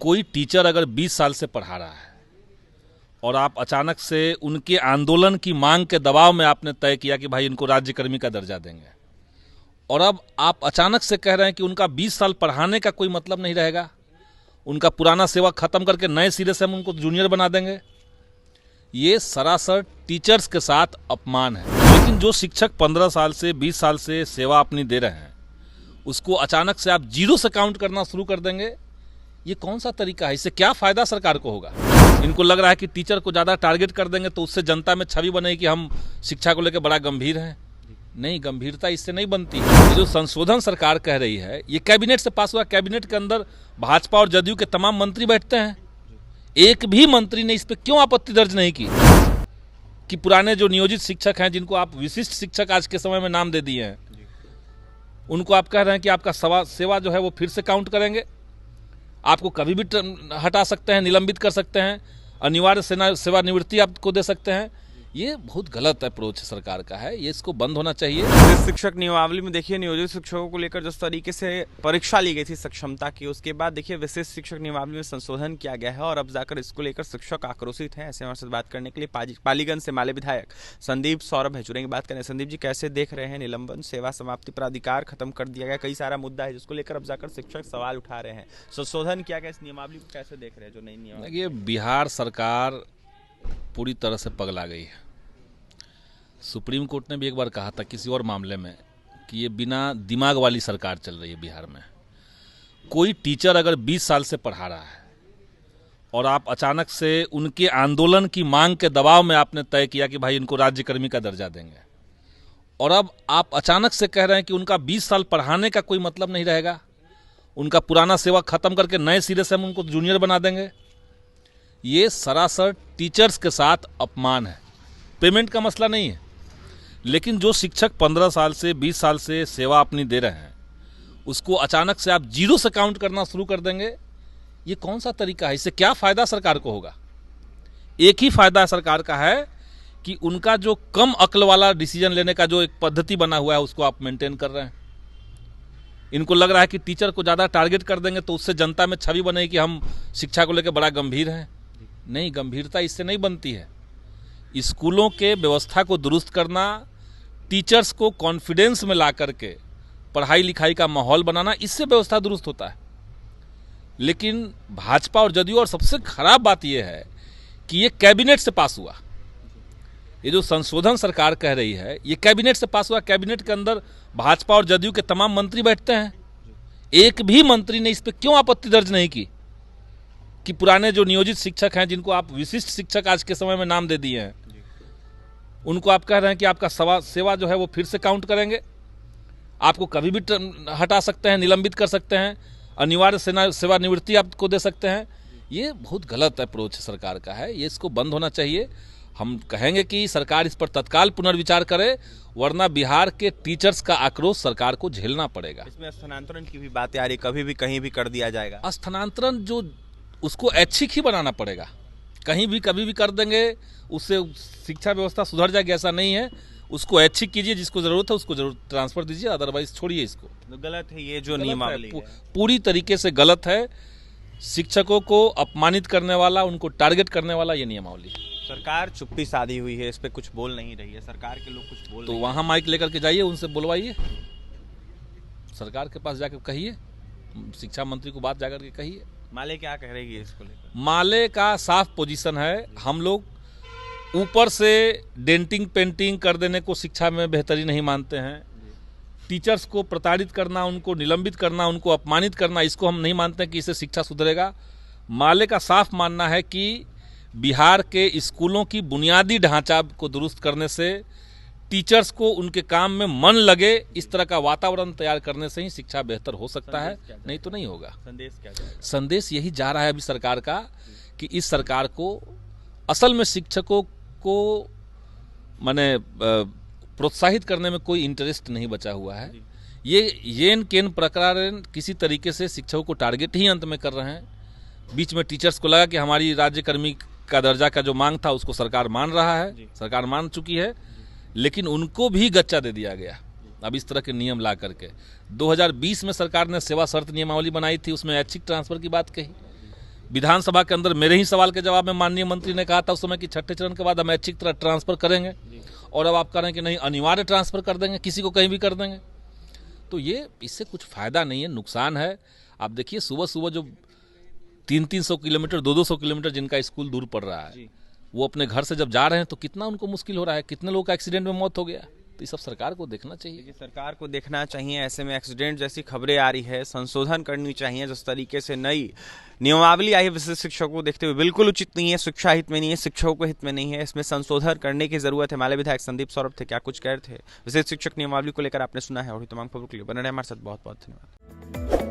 कोई टीचर अगर 20 साल से पढ़ा रहा है और आप अचानक से उनके आंदोलन की मांग के दबाव में आपने तय किया कि भाई इनको राज्यकर्मी का दर्जा देंगे, और अब आप अचानक से कह रहे हैं कि उनका 20 साल पढ़ाने का कोई मतलब नहीं रहेगा, उनका पुराना सेवा खत्म करके नए सिरे से हम उनको जूनियर बना देंगे, ये सरासर टीचर्स के साथ अपमान है। लेकिन जो शिक्षक 15 साल से 20 साल से सेवा अपनी दे रहे हैं उसको अचानक से आप जीरो से काउंट करना शुरू कर देंगे, ये कौन सा तरीका है? इससे क्या फायदा सरकार को होगा? इनको लग रहा है कि टीचर को ज़्यादा टारगेट कर देंगे तो उससे जनता में छवि बनेगी कि हम शिक्षा को लेकर बड़ा गंभीर हैं। नहीं, गंभीरता इससे नहीं बनती। ये जो संशोधन सरकार कह रही है ये कैबिनेट से पास हुआ। कैबिनेट के अंदर भाजपा और जदयू के तमाम मंत्री बैठते हैं, एक भी मंत्री ने इस पर क्यों आपत्ति दर्ज नहीं की कि पुराने जो नियोजित शिक्षक हैं, जिनको आप विशिष्ट शिक्षक आज के समय में नाम दे दिए हैं, उनको आप कह रहे हैं कि आपका सेवा जो है वो फिर से काउंट करेंगे, आपको कभी भी हटा सकते हैं, निलंबित कर सकते हैं, अनिवार्य सेवानिवृत्ति आपको दे सकते हैं। ये बहुत गलत अप्रोच सरकार का है, ये इसको बंद होना चाहिए। शिक्षक नियमावली में देखिए नियोजित शिक्षकों को लेकर जिस तरीके से परीक्षा ली गई थी सक्षमता की, उसके बाद देखिए विशेष शिक्षक नियमावली में संशोधन किया गया है और अब जाकर इसको लेकर शिक्षक आक्रोशित हैं। ऐसे हमारे साथ बात करने के लिए पालीगंज से माले विधायक संदीप सौरभ है, जुड़ेंगे, बात करें। संदीप जी, कैसे देख रहे हैं निलंबन, सेवा समाप्ति प्राधिकार खत्म कर दिया गया, कई सारा मुद्दा है जिसको लेकर अब जाकर शिक्षक सवाल उठा रहे हैं, संशोधन किया गया, इस नियमावली को कैसे देख रहे हैं जो नई नियमावली? ये बिहार सरकार पूरी तरह से पगला गई है। सुप्रीम कोर्ट ने भी एक बार कहा था किसी और मामले में कि ये बिना दिमाग वाली सरकार चल रही है बिहार में। कोई टीचर अगर 20 साल से पढ़ा रहा है और आप अचानक से उनके आंदोलन की मांग के दबाव में आपने तय किया कि भाई इनको राज्यकर्मी का दर्जा देंगे, और अब आप अचानक से कह रहे हैं कि उनका 20 साल पढ़ाने का कोई मतलब नहीं रहेगा, उनका पुराना सेवा खत्म करके नए सिरे से हम उनको जूनियर बना देंगे, ये सरासर टीचर्स के साथ अपमान है। पेमेंट का मसला नहीं है, लेकिन जो शिक्षक 15 साल से 20 साल से सेवा अपनी दे रहे हैं उसको अचानक से आप जीरो से काउंट करना शुरू कर देंगे, ये कौन सा तरीका है? इससे क्या फायदा सरकार को होगा? एक ही फायदा सरकार का है कि उनका जो कम अक्ल वाला डिसीजन लेने का जो एक पद्धति बना हुआ है उसको आप मेंटेन कर रहे हैं। इनको लग रहा है कि टीचर को ज़्यादा टारगेट कर देंगे तो उससे जनता में छवि बनेगी कि हम शिक्षा को लेकर बड़ा गंभीर हैं। नहीं, गंभीरता इससे नहीं बनती है। स्कूलों के व्यवस्था को दुरुस्त करना, टीचर्स को कॉन्फिडेंस में ला करके पढ़ाई लिखाई का माहौल बनाना, इससे व्यवस्था दुरुस्त होता है। लेकिन भाजपा और जदयू, और सबसे खराब बात यह है कि ये कैबिनेट से पास हुआ। ये जो संशोधन सरकार कह रही है ये कैबिनेट से पास हुआ। कैबिनेट के अंदर भाजपा और जदयू के तमाम मंत्री बैठते हैं, एक भी मंत्री ने इस पर क्यों आपत्ति दर्ज नहीं की कि पुराने जो नियोजित शिक्षक हैं, जिनको आप विशिष्ट शिक्षक आज के समय में नाम दे दिए हैं, उनको आप कह रहे हैं कि आपका सेवा जो है वो फिर से काउंट करेंगे, आपको कभी भी हटा सकते हैं, निलंबित कर सकते हैं, अनिवार्य सेवानिवृत्ति आपको दे सकते हैं। ये बहुत गलत अप्रोच सरकार का है, ये इसको बंद होना चाहिए। हम कहेंगे कि सरकार इस पर तत्काल पुनर्विचार करे, वरना बिहार के टीचर्स का आक्रोश सरकार को झेलना पड़ेगा। इसमें स्थानांतरण की भी बातें आ रही, कभी भी कहीं भी कर दिया जाएगा। स्थानांतरण जो उसको ऐच्छिक ही बनाना पड़ेगा, कहीं भी कभी भी कर देंगे उससे शिक्षा व्यवस्था सुधर जाएगी, ऐसा नहीं है। उसको ऐच्छिक कीजिए, जिसको जरूरत है उसको जरूर ट्रांसफर दीजिए, अदरवाइज छोड़िए इसको। तो गलत है ये जो नियमावली है, पूरी तरीके से गलत है। शिक्षकों को अपमानित करने वाला, उनको टारगेट करने वाला ये नियमावली। सरकार चुप्पी साधी हुई है, इस पे कुछ बोल नहीं रही है, सरकार के लोग कुछ बोल तो वहां माइक लेकर के जाइए, उनसे बुलवाइए, सरकार के पास जाकर कहिए, शिक्षा मंत्री को बात जाकर के कहिए। माले क्या कह रही है इसको लेकर? माले का साफ पोजीशन है, हम लोग ऊपर से डेंटिंग पेंटिंग कर देने को शिक्षा में बेहतरी नहीं मानते हैं। टीचर्स को प्रताड़ित करना, उनको निलंबित करना, उनको अपमानित करना, इसको हम नहीं मानते हैं कि इससे शिक्षा सुधरेगा। माले का साफ मानना है कि बिहार के स्कूलों की बुनियादी ढांचा को दुरुस्त करने से, टीचर्स को उनके काम में मन लगे, इस तरह का वातावरण तैयार करने से ही शिक्षा बेहतर हो सकता है, नहीं तो नहीं होगा। संदेश क्या जाएगा? संदेश यही जा रहा है अभी सरकार का कि इस सरकार को असल में शिक्षकों को माने प्रोत्साहित करने में कोई इंटरेस्ट नहीं बचा हुआ है। ये येन केन प्रकार किसी तरीके से शिक्षकों को टारगेट ही अंत में कर रहे हैं। बीच में टीचर्स को लगा कि हमारी राज्यकर्मी का दर्जा का जो मांग था उसको सरकार मान रहा है, सरकार मान चुकी है, लेकिन उनको भी गच्चा दे दिया गया अब इस तरह के नियम ला करके। 2020 में सरकार ने सेवा शर्त नियमावली बनाई थी, उसमें ऐच्छिक ट्रांसफर की बात कही, विधानसभा के अंदर मेरे ही सवाल के जवाब में माननीय मंत्री ने कहा था उस समय कि छठे चरण के बाद हम ऐच्छिक तरह ट्रांसफर करेंगे, और अब आप कह रहे हैं कि नहीं, अनिवार्य ट्रांसफर कर देंगे, किसी को कहीं भी कर देंगे। तो ये इससे कुछ फायदा नहीं है, नुकसान है। आप देखिए सुबह सुबह जो 300-300 किलोमीटर 200-200 किलोमीटर जिनका स्कूल दूर पड़ रहा है, वो अपने घर से जब जा रहे हैं तो कितना उनको मुश्किल हो रहा है, कितने लोगों का एक्सीडेंट में मौत हो गया। तो ये सब सरकार को देखना चाहिए। सरकार को देखना चाहिए। ऐसे में एक्सीडेंट जैसी खबरें आ रही है, संशोधन करनी चाहिए। जिस तरीके से नई नियमावली आई है विशिष्ट शिक्षकों को देखते हुए, बिल्कुल उचित नहीं है, शिक्षा हित में नहीं है, शिक्षकों के हित में नहीं है। इसमें संशोधन करने की जरूरत है। माले विधायक संदीप सौरभ थे, क्या कुछ कह रहे थे विशेष शिक्षक नियमावली को लेकर आपने सुना है। और तमाम खबरों के लिए बने रहे हमारे साथ। बहुत बहुत धन्यवाद।